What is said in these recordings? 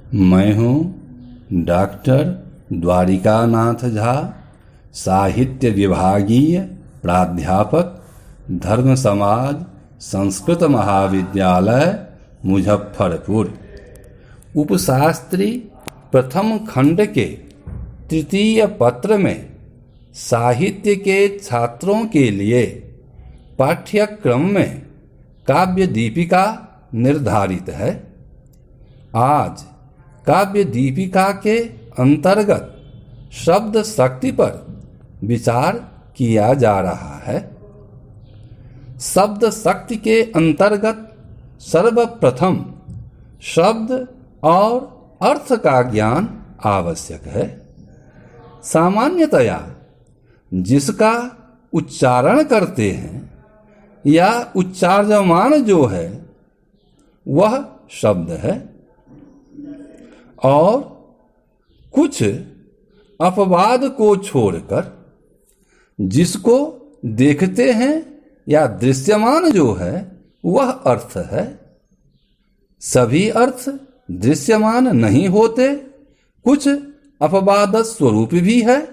मैं हूँ डॉक्टर द्वारिकानाथ झा, साहित्य विभागीय प्राध्यापक, धर्म समाज संस्कृत महाविद्यालय मुजफ्फरपुर। उपशास्त्री प्रथम खंड के तृतीय पत्र में साहित्य के छात्रों के लिए पाठ्यक्रम में काव्य दीपिका निर्धारित है। आज काव्य दीपिका के अंतर्गत शब्द शक्ति पर विचार किया जा रहा है। शब्द शक्ति के अंतर्गत सर्वप्रथम शब्द और अर्थ का ज्ञान आवश्यक है। सामान्यतया जिसका उच्चारण करते हैं या उच्चार्यमान जो है वह शब्द है, और कुछ अपवाद को छोड़कर जिसको देखते हैं या दृश्यमान जो है वह अर्थ है। सभी अर्थ दृश्यमान नहीं होते, कुछ अपवाद स्वरूप भी है,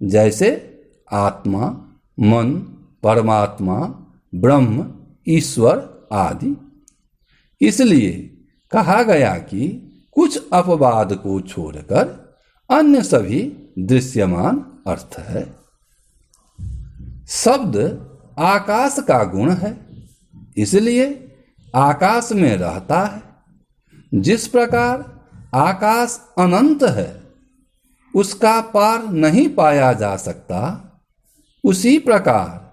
जैसे आत्मा, मन, परमात्मा, ब्रह्म, ईश्वर आदि। इसलिए कहा गया कि कुछ अपवाद को छोड़कर अन्य सभी दृश्यमान अर्थ है। शब्द आकाश का गुण है, इसलिए आकाश में रहता है। जिस प्रकार आकाश अनंत है, उसका पार नहीं पाया जा सकता, उसी प्रकार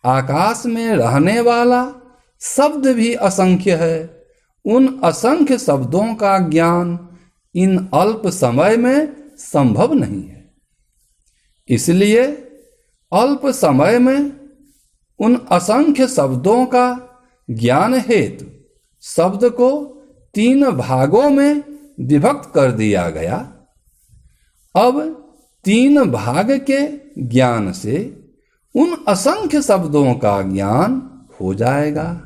आकाश में रहने वाला शब्द भी असंख्य है। उन असंख्य शब्दों का ज्ञान इन अल्प समय में संभव नहीं है। इसलिए अल्प समय में उन असंख्य शब्दों का ज्ञान हेतु शब्द को 3 भागों में विभक्त कर दिया गया। अब 3 भाग के ज्ञान से उन असंख्य शब्दों का ज्ञान हो जाएगा।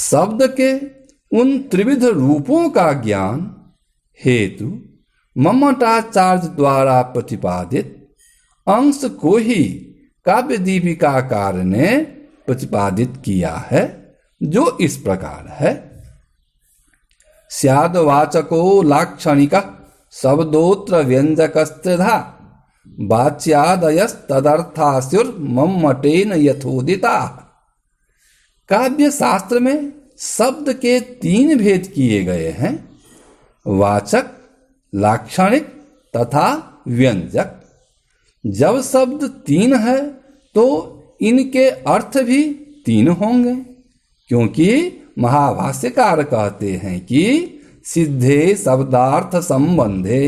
शब्द के उन त्रिविध रूपों का ज्ञान हेतु मम्मटाचार्य द्वारा प्रतिपादित अंश को ही काव्य दीपिकाकार ने प्रतिपादित किया है, जो इस प्रकार है। स्यादवाचको लाक्षणिकः शब्दोत्र व्यंजकस्त्रिधा वाच्यादयस्तदर्थास्युर्मम्मटेन यथोदिता। काव्य शास्त्र में शब्द के 3 भेद किए गए हैं, वाचक, लाक्षणिक तथा व्यंजक। जब शब्द 3 है तो इनके अर्थ भी 3 होंगे, क्योंकि महाभाष्यकार कहते हैं कि सिद्धे शब्दार्थ संबंधे,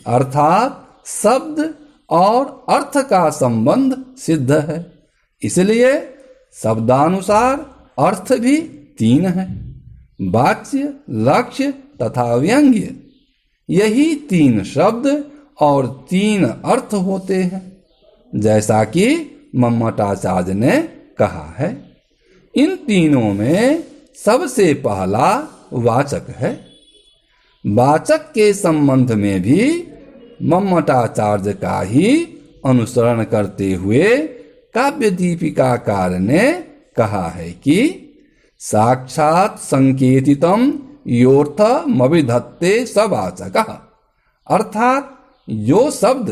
अर्थात शब्द और अर्थ का संबंध सिद्ध है। इसलिए शब्दानुसार अर्थ भी 3 है, वाच्य, लक्ष्य तथा व्यंग्य। यही 3 शब्द और 3 अर्थ होते हैं, जैसा कि मम्मटाचार्य ने कहा है। इन तीनों में सबसे पहला वाचक है। वाचक के संबंध में भी मम्मटाचार्य का ही अनुसरण करते हुए काव्य दीपिकाकार ने कहा है कि साक्षात संकेतितम योर्थमभिधत्ते सवाचकः, अर्थात जो शब्द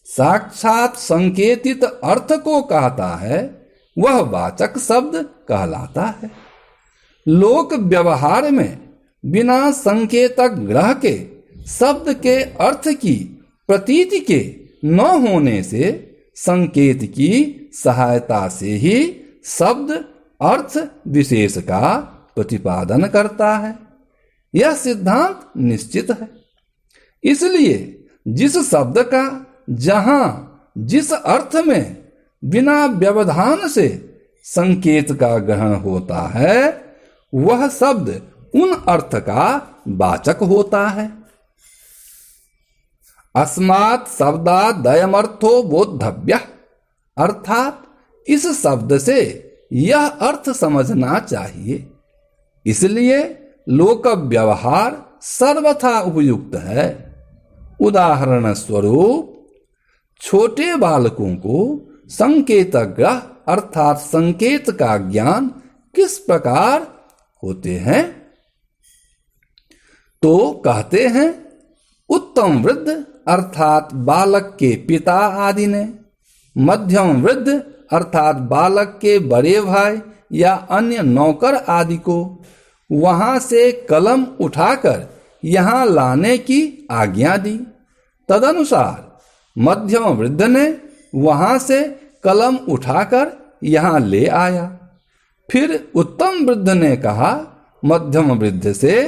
साक्षात संकेतित अर्थ को कहता है वह वाचक शब्द कहलाता है। लोक व्यवहार में बिना संकेतक ग्रह के शब्द के अर्थ की प्रतीति के न होने से संकेत की सहायता से ही शब्द अर्थ विशेष का प्रतिपादन करता है। यह सिद्धांत निश्चित है। इसलिए जिस शब्द का जहां जिस अर्थ में बिना व्यवधान से संकेत का ग्रहण होता है, वह शब्द उन अर्थ का वाचक होता है। अस्मात् शब्दादयमर्थो बोद्धव्यः, अर्थात इस शब्द से यह अर्थ समझना चाहिए। इसलिए लोक व्यवहार सर्वथा उपयुक्त है। उदाहरण स्वरूप छोटे बालकों को संकेत ग्रह अर्थात संकेत का ज्ञान किस प्रकार होते हैं? तो कहते हैं, उत्तम वृद्ध अर्थात बालक के पिता आदि ने, मध्यम वृद्ध अर्थात बालक के बड़े भाई या अन्य नौकर आदि को वहां से कलम उठाकर यहाँ लाने की आज्ञा दी। तदनुसार मध्यम वृद्ध ने वहां से कलम उठाकर यहाँ ले आया। फिर उत्तम वृद्ध ने कहा मध्यम वृद्ध से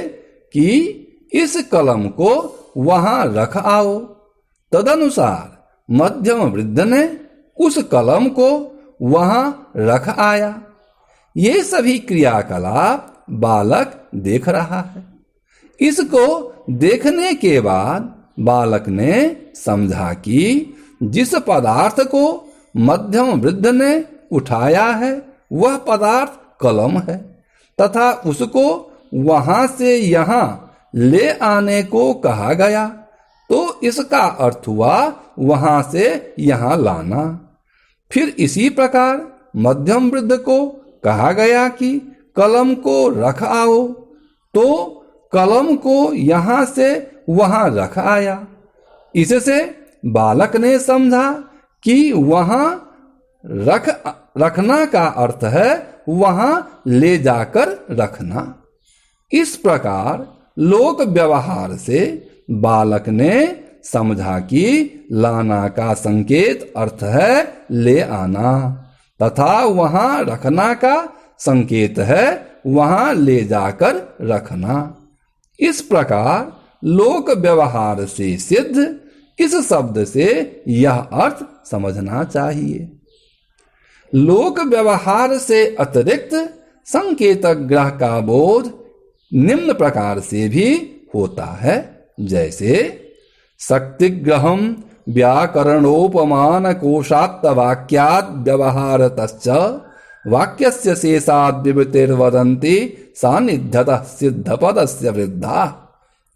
कि इस कलम को वहां रख आओ। तदनुसार मध्यम वृद्ध ने उस कलम को वहां रख आया। ये सभी क्रियाकलाप बालक देख रहा है। इसको देखने के बाद बालक ने समझा कि जिस पदार्थ को मध्यम वृद्ध ने उठाया है वह पदार्थ कलम है तथा उसको वहां से यहाँ ले आने को कहा गया, तो इसका अर्थ हुआ वहां से यहाँ लाना। फिर इसी प्रकार मध्यम वृद्ध को कहा गया कि कलम को रख आओ, तो कलम को यहाँ से वहां रख आया। इससे बालक ने समझा कि वहां रखना का अर्थ है वहां ले जाकर रखना। इस प्रकार लोक व्यवहार से बालक ने समझा कि लाना का संकेत अर्थ है ले आना तथा वहां रखना का संकेत है वहां ले जाकर रखना। इस प्रकार लोक व्यवहार से सिद्ध इस शब्द से यह अर्थ समझना चाहिए। लोक व्यवहार से अतिरिक्त संकेत ग्रह का बोध निम्न प्रकार से भी होता है, जैसे शक्तिग्रहम व्याकरणोपमान कोशात् वाक्यात् व्यवहारतश्च वाक्यस्य शेषाद् विवृतिर्वदन्ति सान्निध्यतः सिद्धपदस्य वृद्धा।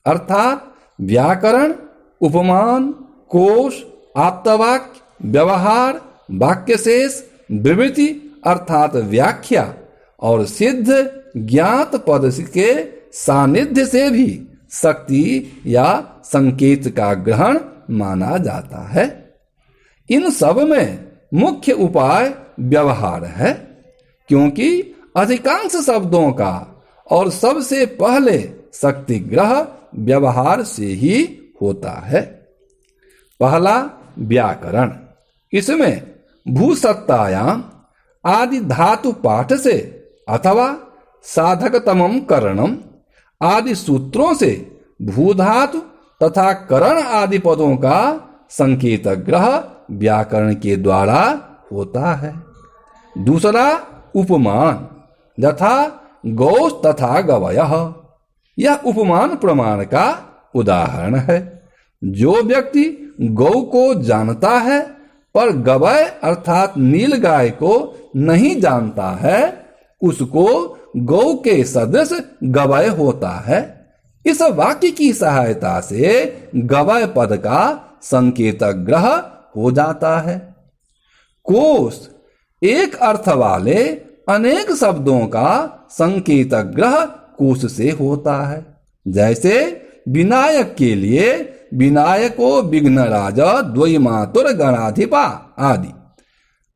अर्थात व्याकरण, उपमान, कोश, आप्तवाक्य, व्यवहार, वाक्यशेष, विवृति अर्थात व्याख्या और सिद्ध ज्ञात पद के सानिध्य से भी शक्ति या संकेत का ग्रहण माना जाता है। इन सब में मुख्य उपाय व्यवहार है, क्योंकि अधिकांश शब्दों का और सबसे पहले शक्ति ग्रह व्यवहार से ही होता है। पहला व्याकरण, इसमें भूसत्तायाम आदि धातु पाठ से अथवा साधकतमम करणम आदि सूत्रों से भूधातु तथा करण आदि पदों का संकेत ग्रह व्याकरण के द्वारा होता है। दूसरा उपमान यथा गौ तथा गवयः, यह उपमान प्रमाण का उदाहरण है। जो व्यक्ति गौ को जानता है पर गवय अर्थात नीलगाय को नहीं जानता है, उसको गौ के सदृश गवय होता है। इस वाक्य की सहायता से गवय पद का संकेत ग्रह हो जाता है। कोश, एक अर्थ वाले अनेक शब्दों का संकेत ग्रह कोश से होता है, जैसे विनायक के लिए विनायको विघ्नराज द्वयमातुर गणाधिपा आदि।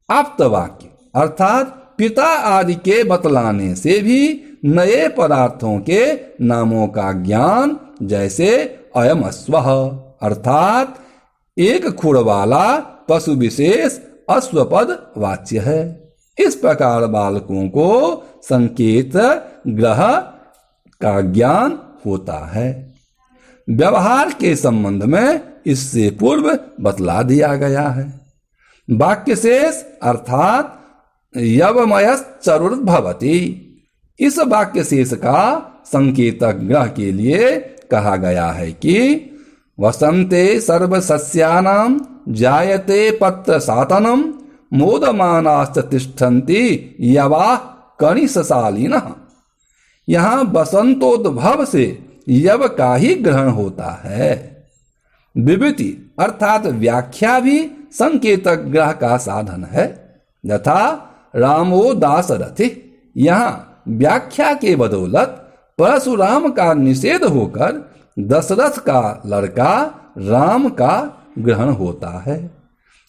आप्तवाक्य अर्थात पिता आदि के बतलाने से भी नए पदार्थों के नामों का ज्ञान, जैसे अयम अश्वः अर्थात एक खुर वाला पशु विशेष अश्वपद वाच्य है। इस प्रकार बालकों को संकेत ग्रह का ज्ञान होता है। व्यवहार के संबंध में इससे पूर्व बतला दिया गया है। वाक्यशेष अर्थात यवमयश्चरुर्भवति, इस वाक्यशेष का संकेत ग्रह के लिए कहा गया है कि वसंते सर्वसस्यानां जायते पत्र सातनम मोदमानाश्च तिष्ठन्ति यवाः कणिशशालिनः। यहाँ बसंतोद्भव से यव का ही ग्रहण होता है। विवृति अर्थात व्याख्या भी संकेतक ग्रह का साधन है। यथा रामो दाशरथि, यहाँ व्याख्या के बदौलत परशुराम का निषेध होकर दशरथ का लड़का राम का ग्रहण होता है।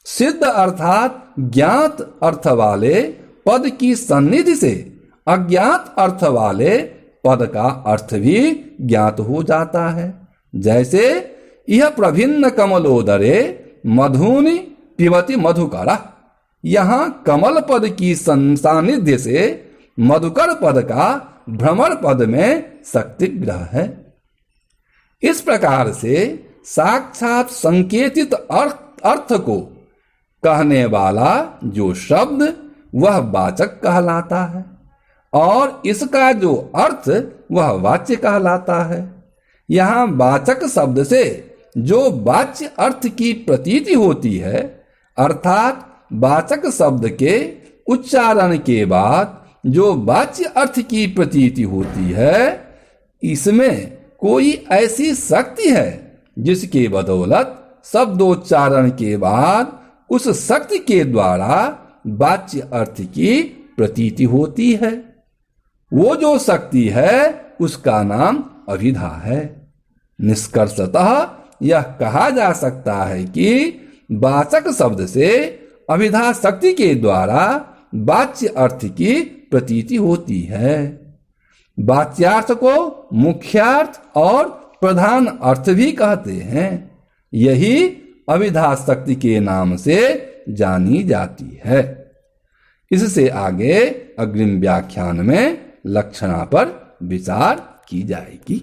सिद्ध अर्थात ज्ञात अर्थ वाले पद की सन्निधि से अज्ञात अर्थ वाले पद का अर्थ भी ज्ञात हो जाता है। जैसे यह प्रभिन्न कमलोदरे मधुनि पिबति मधुकरा, यहाँ कमल पद की सानिध्य से मधुकर पद का भ्रमर पद में शक्ति ग्रह है। इस प्रकार से साक्षात संकेतित अर्थ को कहने वाला जो शब्द वह वाचक कहलाता है और इसका जो अर्थ वह वाच्य कहलाता है। यहाँ वाचक शब्द से जो वाच्य अर्थ की प्रतीति होती है, अर्थात वाचक शब्द के उच्चारण के बाद जो वाच्य अर्थ की प्रतीति होती है, इसमें कोई ऐसी शक्ति है जिसके बदौलत शब्दोच्चारण के बाद उस शक्ति के द्वारा वाच्य अर्थ की प्रतीति होती है। वो जो शक्ति है उसका नाम अभिधा है। निष्कर्षतः यह कहा जा सकता है कि वाचक शब्द से अभिधा शक्ति के द्वारा वाच्य अर्थ की प्रतीति होती है। वाच्यार्थ को मुख्यार्थ और प्रधान अर्थ भी कहते हैं। यही अभिधा शक्ति के नाम से जानी जाती है। इससे आगे अग्रिम व्याख्यान में लक्षणा पर विचार की जाएगी।